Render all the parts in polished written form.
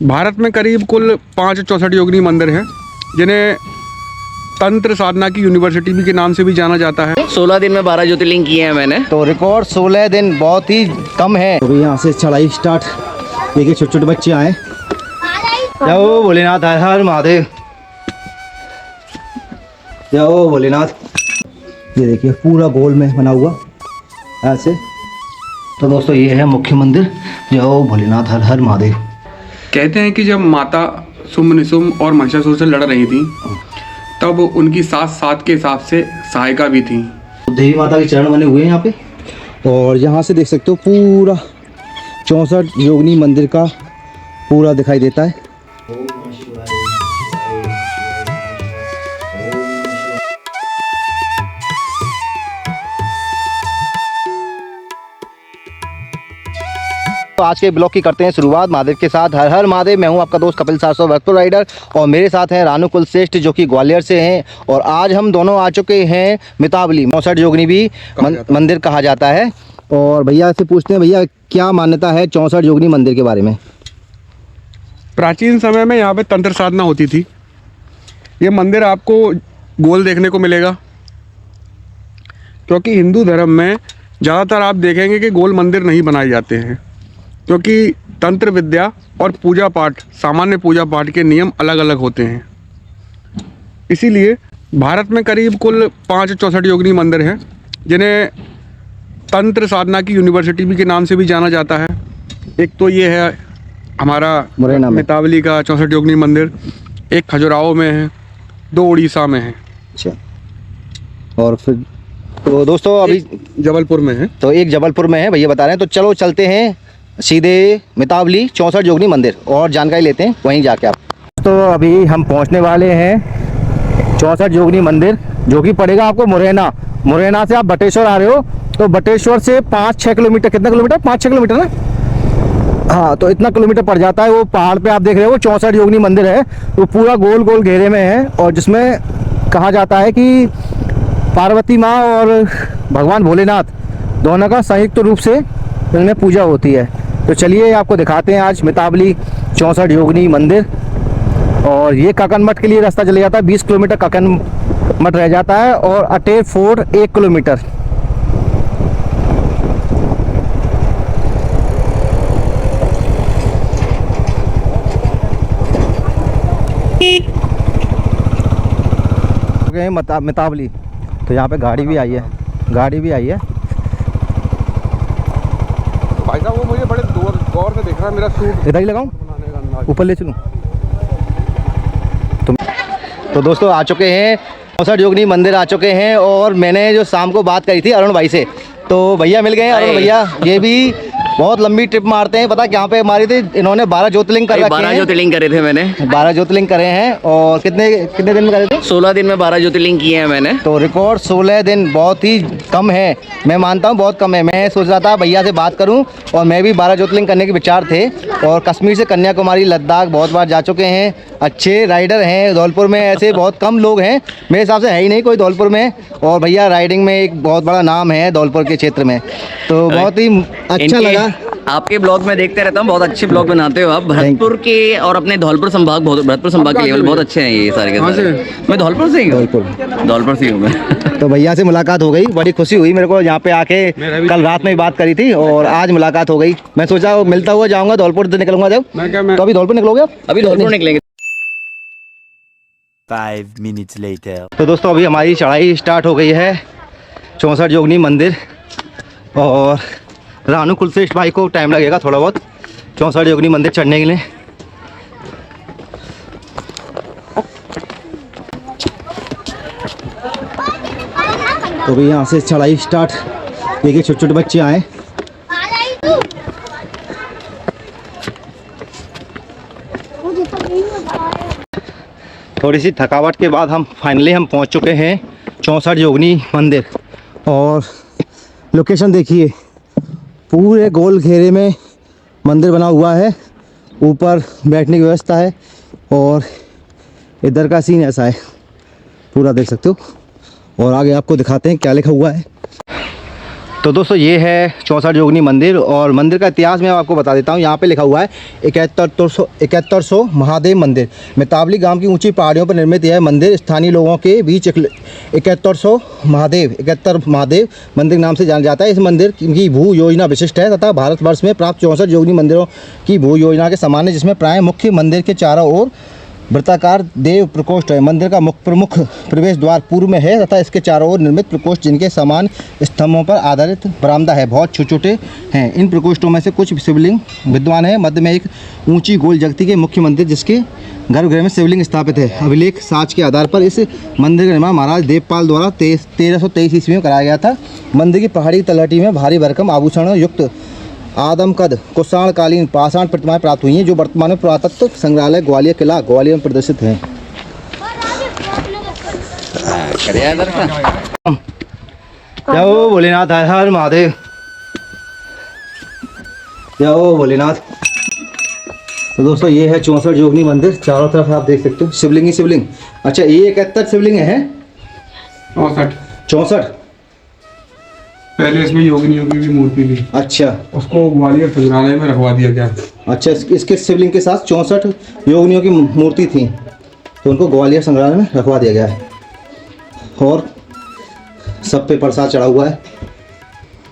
भारत में करीब कुल 5 64 योगिनी मंदिर हैं, जिन्हें तंत्र साधना की यूनिवर्सिटी भी के नाम से भी जाना जाता है। 16 दिन में 12 ज्योतिर्लिंग किए हैं मैंने, तो रिकॉर्ड 16 दिन बहुत ही कम है। तो यहाँ से चढ़ाई स्टार्ट। देखिए छोटे छोटे बच्चे आए। जाओ भोलेनाथ, हर हर महादेव, जाओ भोलेनाथ। ये देखिए पूरा गोल में बना हुआ ऐसे। तो दोस्तों ये है मुख्य मंदिर। जाओ भोलेनाथ, हर हर महादेव। कहते हैं कि जब माता शुंभ निशुंभ और महिषासुर से लड़ रही थी, तब उनकी साथ साथ के हिसाब से सहायिका भी थी। देवी माता के चरण बने हुए हैं यहाँ पे। और यहाँ से देख सकते हो पूरा 64 योगिनी मंदिर का पूरा दिखाई देता है। तो आज के ब्लॉग की करते हैं शुरुआत महादेव के साथ। हर हर महादेव। मैं हूं आपका दोस्त कपिल सासो भरतपुर राइडर, और मेरे साथ हैं रानू कुलश्रेष्ठ जो कि ग्वालियर से हैं। और आज हम दोनों आ चुके हैं मितावली। 64 योगिनी भी मंदिर कहा जाता है। और भैया से पूछते हैं, भैया क्या मान्यता है 64 योगिनी मंदिर के बारे में? प्राचीन समय में यहाँ पे तंत्र साधना होती थी। ये मंदिर आपको गोल देखने को मिलेगा, क्योंकि हिंदू धर्म में ज़्यादातर आप देखेंगे कि गोल मंदिर नहीं बनाए जाते हैं, क्योंकि तंत्र विद्या और पूजा पाठ, सामान्य पूजा पाठ के नियम अलग अलग होते हैं। इसीलिए भारत में करीब कुल 5 64 योगिनी मंदिर हैं, जिन्हें तंत्र साधना की यूनिवर्सिटी भी के नाम से भी जाना जाता है। एक तो ये है हमारा मितावली का 64 योगिनी मंदिर, एक खजुराहो में है, 2 उड़ीसा में है। अच्छा, और फिर तो दोस्तों अभी जबलपुर में है। तो एक जबलपुर में है भैया बता रहे हैं। तो चलो चलते हैं सीधे मितावली 64 योगिनी मंदिर और जानकारी लेते हैं वहीं जाके आप। तो अभी हम पहुंचने वाले हैं 64 योगिनी मंदिर, जो कि पड़ेगा आपको मुरैना। मुरैना से आप बटेश्वर आ रहे हो तो बटेश्वर से 5-6 किलोमीटर, कितना किलोमीटर? 5-6 किलोमीटर ना? हाँ, तो इतना किलोमीटर पड़ जाता है। वो पहाड़ पे आप देख रहे हो 64 योगिनी मंदिर है। तो पूरा गोल गोल घेरे में है, और जिसमें कहा जाता है कि पार्वती माँ और भगवान भोलेनाथ दोनों का संयुक्त रूप से इनमें पूजा होती है। तो चलिए आपको दिखाते हैं आज मितावली 64 योगिनी मंदिर। और ये काकन मठ के लिए रास्ता चले जाता है। 20 किलोमीटर काकन मठ रह जाता है, और अटेर फोर्ट 1 किलोमीटर। मितावली। तो यहाँ पे गाड़ी भी आई है, गाड़ी भी आई है। भाई साहब वो मुझे बड़े गौर से देख रहा है। मेरा सूट इधर ही लगाऊं, ऊपर ले चलूं? तो दोस्तों आ चुके हैं 64 योगिनी मंदिर आ चुके हैं। और मैंने जो शाम को बात करी थी अरुण भाई से, तो भैया मिल गए हैं। अरुण भैया ये भी बहुत लंबी ट्रिप मारते हैं। पता कहाँ पे मारी थी इन्होंने? 12 ज्योतिर्लिंग कर रखे हैं। 12 ज्योतिर्लिंग करे थे मैंने। 12 ज्योतिर्लिंग करे हैं। और कितने दिन में करे थे? 16 दिन में 12 ज्योतिर्लिंग किए हैं मैंने। तो रिकॉर्ड 16 दिन बहुत ही कम है। मैं मानता हूँ बहुत कम है। मैं सोच रहा था भैया से बात करूँ, और मैं भी 12 ज्योतिर्लिंग करने के विचार थे। और कश्मीर से कन्याकुमारी, लद्दाख बहुत बार जा चुके हैं। अच्छे राइडर हैं। धौलपुर में ऐसे बहुत कम लोग हैं, मेरे हिसाब से है ही नहीं कोई धौलपुर में। और भैया राइडिंग में एक बहुत बड़ा नाम है धौलपुर के क्षेत्र में। तो बहुत ही अच्छा लगा। आपके ब्लॉग में देखते रहता हूँ, बहुत अच्छे ब्लॉग बनाते हो आप। भरतपुर के और अपने धौलपुर संभाग, भरतपुर संभाग के लेवल बहुत अच्छे हैं ये सारे के सारे। मैं धौलपुर से ही हूँ। धौलपुर से ही हूँ मैं। तो भैया से मुलाकात हो गई, बड़ी खुशी हुई मेरे को। यहाँ पे आके कल रात में बात करी थी, और आज मुलाकात हो गई। मैं सोचा मिलता हुआ जाऊँगा, धौलपुर से निकलूंगा जब। तो अभी धौलपुर निकलोगे आप? अभी धौलपुर निकलेंगे। 5 minutes later. तो दोस्तों अभी हमारी चढ़ाई स्टार्ट हो गई है 64 योगिनी मंदिर। और रानू कुलश्रेष्ठ भाई को टाइम लगेगा थोड़ा बहुत 64 योगिनी मंदिर चढ़ने के लिए। तो भी यहाँ से चढ़ाई स्टार्ट। देखिए छोटे छोटे बच्चे आए। थोड़ी सी थकावट के बाद हम फाइनली पहुँच चुके हैं 64 योगिनी मंदिर। और लोकेशन देखिए, पूरे गोल घेरे में मंदिर बना हुआ है। ऊपर बैठने की व्यवस्था है, और इधर का सीन ऐसा है, पूरा देख सकते हो। और आगे आपको दिखाते हैं क्या लिखा हुआ है। तो दोस्तों ये है 64 जोगनी मंदिर और मंदिर का इतिहास मैं आपको बता देता हूँ। यहाँ पे लिखा हुआ है 7100 महादेव मंदिर। मितावली गांव की ऊंची पहाड़ियों पर निर्मित यह मंदिर स्थानीय लोगों के बीच 7100 महादेव 71 महादेव मंदिर नाम से जाना जाता है। इस मंदिर की भू योजना विशिष्ट है तथा भारतवर्ष में प्राप्त 64 जोगनी मंदिरों की भू योजना के समान है, जिसमें प्राय मुख्य मंदिर के चारों ओर वृत्ताकार देव प्रकोष्ठ है। मंदिर का प्रमुख प्रवेश द्वार पूर्व में है तथा इसके चारों ओर निर्मित प्रकोष्ठ जिनके समान स्तंभों पर आधारित बरामदा है, बहुत छोटे छोटे हैं। इन प्रकोष्ठों में से कुछ शिवलिंग विद्वान है। मध्य में एक ऊंची गोल जगती के मुख्य मंदिर जिसके गर्भगृह में शिवलिंग स्थापित है। अभिलेख साक्ष्य के आधार पर इस मंदिर का निर्माण महाराज देवपाल द्वारा 1323 ईस्वी में कराया गया था। मंदिर की पहाड़ी तलहटी में भारी भरकम आभूषणों युक्त आदमकद कुषाणकालीन पाषाण प्रतिमाएं प्राप्त हुई हैं, जो वर्तमान में पुरातत्व संग्रहालय ग्वालियर किला ग्वालियर में प्रदर्शित हैं। जय हो भोलेनाथ, हर हर महादेव। जय हो भोलेनाथ। तो दोस्तों ये है 64 जोगनी मंदिर। चारों तरफ आप देख सकते हो शिवलिंग ही शिवलिंग। अच्छा ये 71 शिवलिंग है 64। पहले इसमें योगिनियों की भी मूर्ति थी। अच्छा उसको ग्वालियर संग्रहालय में रखवा दिया गया। अच्छा इसके शिवलिंग के साथ 64 योगिनियों की मूर्ति थी तो उनको ग्वालियर संग्रहालय में रखवा दिया गया है। और सब पे प्रसाद चढ़ा हुआ है,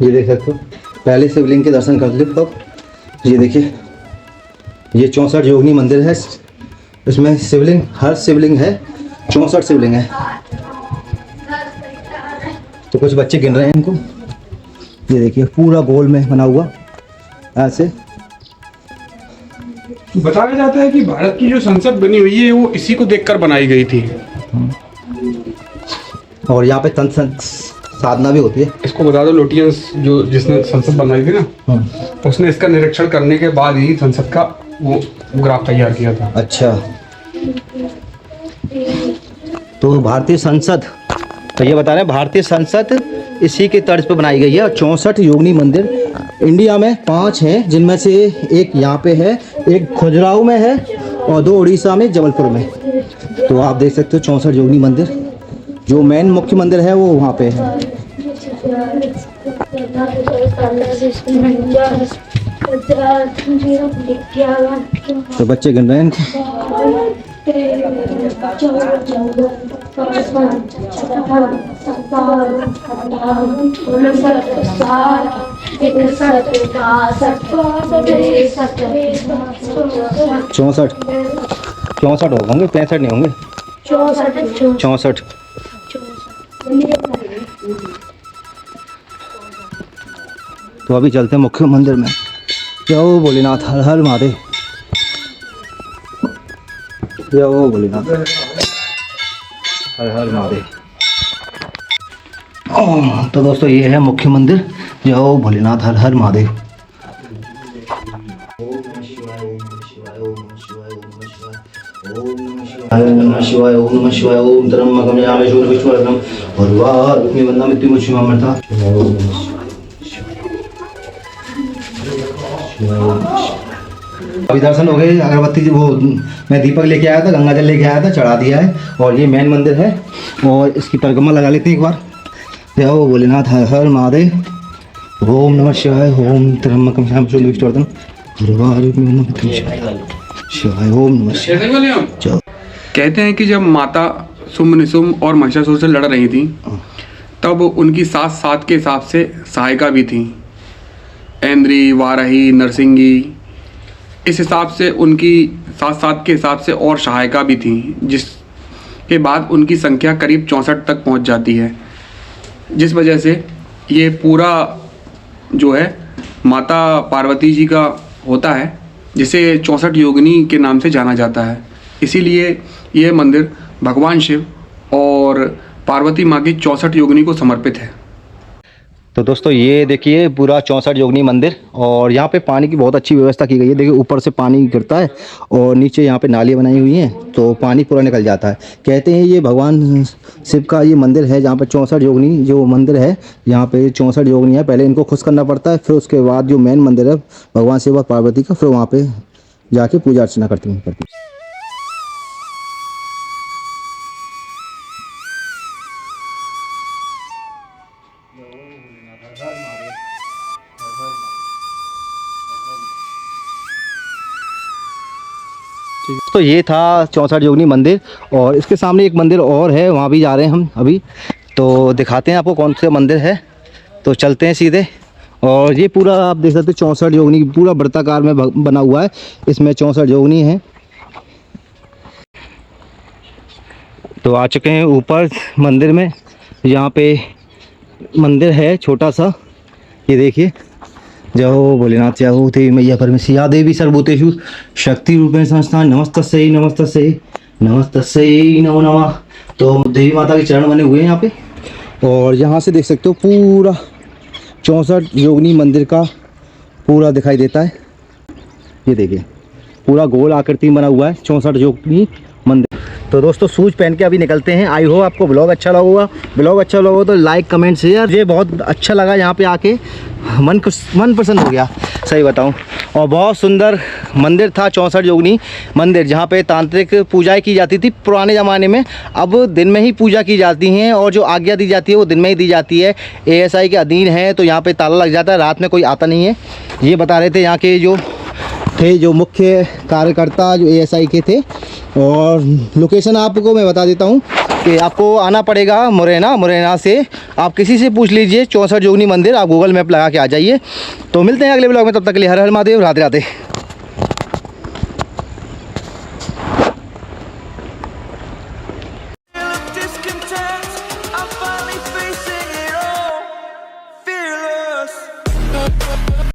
ये देख सकते हो। पहले शिवलिंग के दर्शन कर लो। तो ये देखिए ये 64 योगिनी मंदिर है। इसमें शिवलिंग हर शिवलिंग है 64 शिवलिंग है। तो कुछ बच्चे गिन रहे हैं इनको। ये देखिए पूरा गोल में बना हुआ ऐसे। बताया जाता है कि भारत की जो संसद बनी हुई है वो इसी को देखकर बनाई गई थी। और यहाँ पे तंत्र साधना भी होती है। इसको बता दो लोटियंस जो जिसने संसद बनाई थी ना, उसने इसका निरीक्षण करने के बाद ही संसद का वो ग्राफ तैयार किया था। अच्छा तो भारतीय संसद, तो ये बता रहे हैं भारतीय संसद इसी के तर्ज पर बनाई गई है। और 64 योगिनी मंदिर इंडिया में 5 हैं, जिनमें से एक यहाँ पे है, एक खजुराहो में है और 2 उड़ीसा में जबलपुर में। तो आप देख सकते हो 64 योगिनी मंदिर। जो मेन मुख्य मंदिर है वो वहाँ पे है। तो बच्चे गिन रहे हैं इनको। चौसठ 64 होंगे, 65 नहीं होंगे, 64। तो अभी चलते हैं मुख्य मंदिर में। जय हो भोलेनाथ, हर हर महादेव। जय हो भोलेनाथ, हर हर महादेव। तो दोस्तों ये है मुख्य मंदिर। जय हो भोलेनाथ, हर हर महादेव। ओम नमः शिवाय, ओम नमः शिवाय, ओम त्र्यंबकम यजामहे विष्णुवर्धनम उर्वारुकमिव वन्दे मृत्युमुक्षीमामृता। अभी दर्शन हो गए। अगरबत्ती वो मैं दीपक लेके आया था, गंगा जल लेके आया था, चढ़ा दिया है। और ये मेन मंदिर है और इसकी परिक्रमा लगा लेते हैं एक बार। जय हो भोलेनाथ, हर हर महादेव। ओम नमः शिवाय, ओम त्र्यंबकम यजामहे विष्णुवर्धनम उर्वारुकमिव वन्दे मृत्युमुक्षीमामृता। ओम नमः शिवाय। कहते हैं कि जब माता शुंभ निशुंभ और महिषासुर से लड़ रही थी तब उनकी साथ साथ के हिसाब से सहायिका भी थी, ऐन्द्री, वाराही, नरसिंगी। इस हिसाब से उनकी साथ साथ के हिसाब से और सहायिका भी थी, जिसके बाद उनकी संख्या करीब 64 तक पहुंच जाती है। जिस वजह से ये पूरा जो है माता पार्वती जी का होता है, जिसे 64 योगिनी के नाम से जाना जाता है। इसीलिए ये मंदिर भगवान शिव और पार्वती माँ की 64 योगिनी को समर्पित है। तो दोस्तों ये देखिए पूरा 64 योगिनी मंदिर। और यहाँ पे पानी की बहुत अच्छी व्यवस्था की गई है। देखिए ऊपर से पानी गिरता है और नीचे यहाँ पे नालियाँ बनाई हुई हैं, तो पानी पूरा निकल जाता है। कहते हैं ये भगवान शिव का ये मंदिर है जहाँ पे 64 योगिनी जो मंदिर है, यहाँ पे 64 योगिनी है। पहले इनको खुश करना पड़ता है, फिर उसके बाद जो मेन मंदिर है भगवान शिव और पार्वती का, फिर वहाँ पर जाके पूजा अर्चना करती हैं। हर हर महादेव। तो ये था 64 जोगनी मंदिर, और इसके सामने एक मंदिर और है, वहाँ भी जा रहे हैं हम अभी। तो दिखाते हैं आपको कौन सा मंदिर है, तो चलते हैं सीधे। और ये पूरा आप देख सकते हैं 64 जोगनी पूरा वृत्ताकार में बना हुआ है, इसमें 64 जोगनी है। तो आ चुके हैं ऊपर मंदिर में। यहाँ पे मंदिर है छोटा सा, ये देखिए। जय हो भोलेनाथ, जय हो देवी मैया परमेश्वरी, या देवी सर्वभूतेषु शक्ति रूपेण संस्थान, नमस्तस्यै नमस्तस्यै नमस्तस्यै नमो नमः। तो देवी माता के चरण बने हुए हैं यहाँ पे। और यहाँ से देख सकते हो पूरा 64 जोगनी मंदिर का पूरा दिखाई देता है। ये देखिए पूरा गोल आकृति बना हुआ है 64 जोगनी मंदिर। तो दोस्तों शूज पहन के अभी निकलते हैं। आई होप आपको ब्लॉग अच्छा लगा होगा। ब्लॉग अच्छा लगा हो तो लाइक कमेंट शेयर। ये बहुत अच्छा लगा यहाँ पे आके, मन पसंद हो गया सही बताऊँ। और बहुत सुंदर मंदिर था 64 जोगनी मंदिर, जहाँ पे तांत्रिक पूजाएं की जाती थी पुराने ज़माने में। अब दिन में ही पूजा की जाती हैं, और जो आज्ञा दी जाती है वो दिन में ही दी जाती है। ASI के अधीन है, तो यहाँ पे ताला लग जाता है, रात में कोई आता नहीं है। ये बता रहे थे यहाँ के जो मुख्य कार्यकर्ता जो ASI के थे। और लोकेशन आपको मैं बता देता हूँ कि आपको आना पड़ेगा मुरैना से आप किसी से पूछ लीजिए 64 जोगनी मंदिर, आप गूगल मैप लगा के आ जाइए। तो मिलते हैं अगले ब्लॉग में, तब तक के लिए हर हर महादेव, राधे राधे।